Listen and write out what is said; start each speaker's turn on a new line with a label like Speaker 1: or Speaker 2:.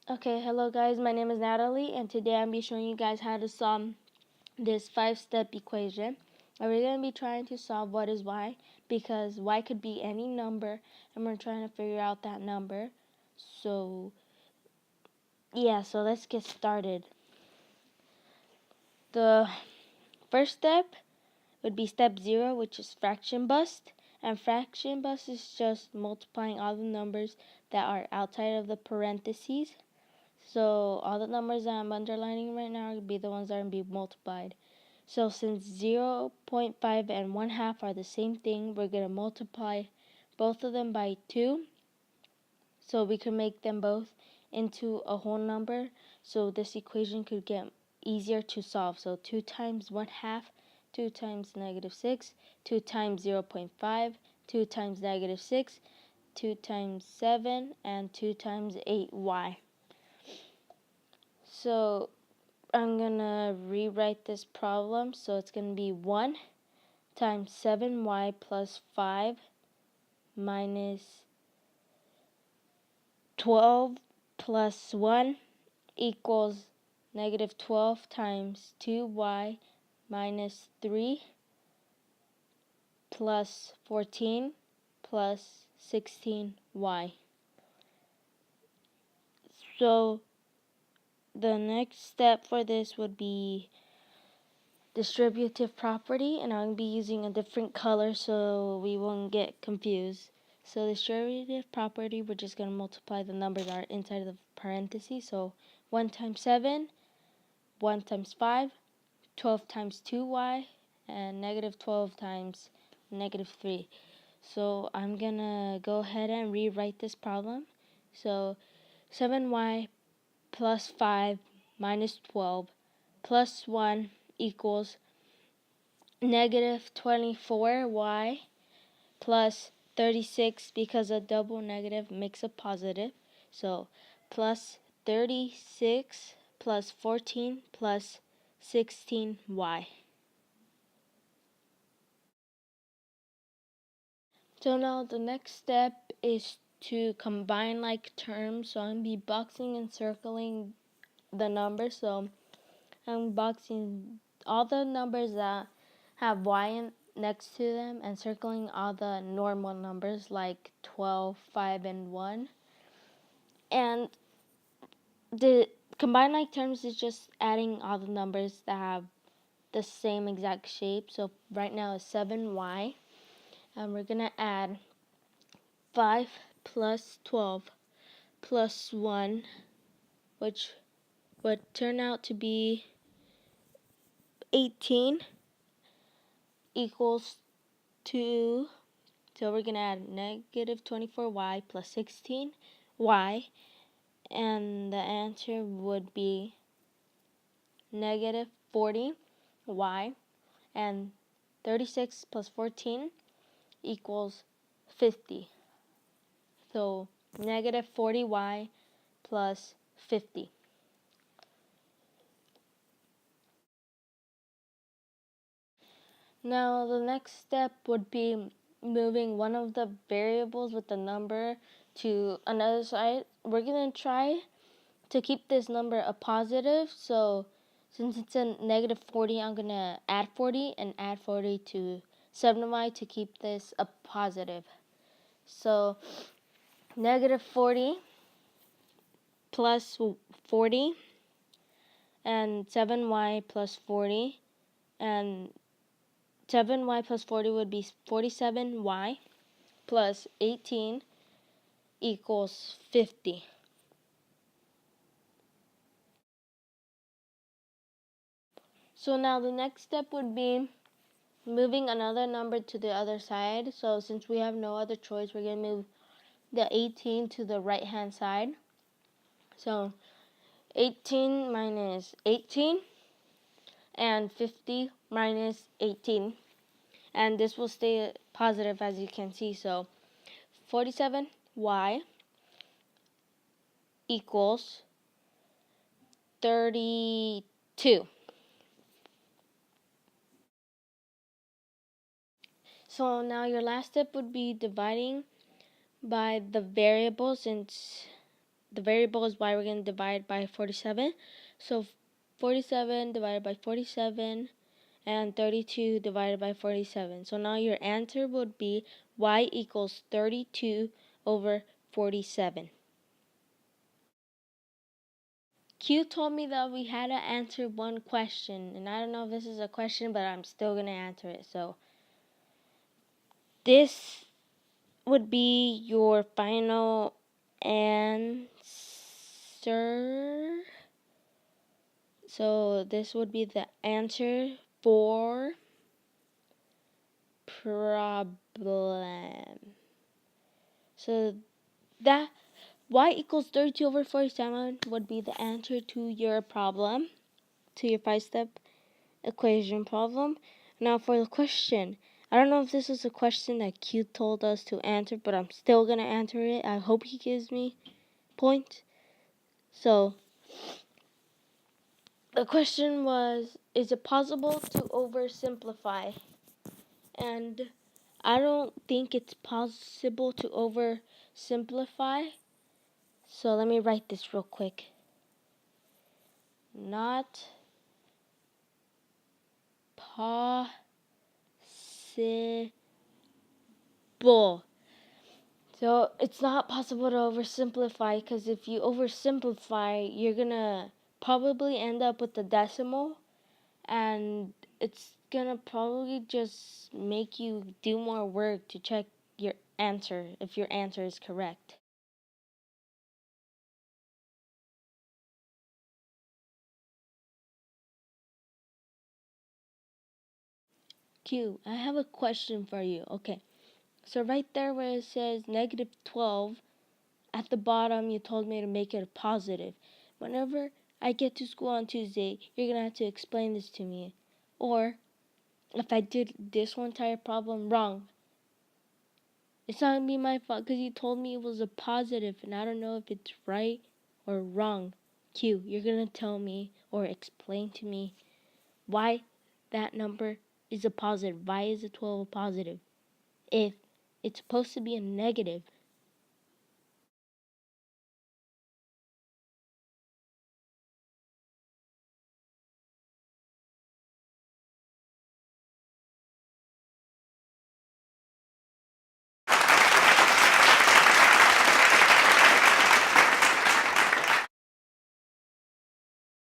Speaker 1: Okay, hello guys, my name is Natalie and today I'm going to be showing you guys how to solve this 5-step equation. And we're going to be trying to solve what is y, because y could be any number and we're trying to figure out that number. So let's get started. The first step would be step 0, which is fraction bust. And fraction bust is just multiplying all the numbers that are outside of the parentheses. So all the numbers that I'm underlining right now would be the ones that are going to be multiplied. So since 0.5 and 1/2 are the same thing, we're going to multiply both of them by 2. So we can make them both into a whole number. So this equation could get easier to solve. So 2 times 1/2, 2 times -6, 2 times 0.5, 2 times -6, 2 times 7, and 2 times 8y. So I'm going to rewrite this problem. So it's going to be 1 times 7y plus 5 minus 12 plus 1 equals -12 times 2y minus 3 plus 14 plus 16y. So the next step for this would be distributive property, and I'm going to be using a different color so we won't get confused. So distributive property, we're just going to multiply the numbers that are inside of the parentheses. So 1 times 7, 1 times 5, 12 times 2y, and -12 times -3. So I'm going to go ahead and rewrite this problem. So 7y plus 5 minus 12 plus 1 equals -24y plus 36, because a double negative makes a positive. So plus 36 plus 14 plus 16y. So now the next step is to combine like terms. So I'm going to be boxing and circling the numbers. So I'm boxing all the numbers that have y next to them and circling all the normal numbers like 12, 5, and 1. And the combined like terms is just adding all the numbers that have the same exact shape. So right now it's 7y. And we're going to add 5 plus 12 plus 1, which would turn out to be 18, equals 2. So we're going to add -24y plus 16y, and the answer would be -40y, and 36 plus 14 equals 50. So -40y plus 50. Now the next step would be moving one of the variables with the number to another side. We're going to try to keep this number a positive. So since it's a -40, I'm going to add 40 and add 40 to 7y to keep this a positive. So -40 plus 40 and 7y plus 40, and 7y plus 40 would be 47y plus 18 equals 50. So now the next step would be moving another number to the other side. So since we have no other choice, we're going to move the 18 to the right hand side. So 18 minus 18 and 50 minus 18. And this will stay positive, as you can see. So 47y equals 32. So now your last step would be dividing by the variable, since the variable is y, we're going to divide by 47. So 47 divided by 47 and 32 divided by 47. So now your answer would be y equals 32 over 47. Q told me that we had to answer one question, and I don't know if this is a question, but I'm still going to answer it. So this would be your final answer. So this would be the answer for problem. So that y equals 32 over 47 would be the answer to your problem, to your 5-step equation problem. Now for the question, I don't know if this is a question that Q told us to answer, but I'm still going to answer it. I hope he gives me points. So the question was, is it possible to oversimplify? And I don't think it's possible to oversimplify. So let me write this real quick. Not possible. So it's not possible to oversimplify, because if you oversimplify, you're gonna probably end up with a decimal, and it's gonna probably just make you do more work to check your answer if your answer is correct. Q, I have a question for you. Okay, so right there where it says negative 12, at the bottom you told me to make it a positive. Whenever I get to school on Tuesday, you're gonna have to explain this to me. Or if I did this one entire problem wrong, it's not gonna be my fault because you told me it was a positive, and I don't know if it's right or wrong. Q, you're gonna tell me or explain to me why that number is a positive. Why is a 12 a positive if it's supposed to be a negative?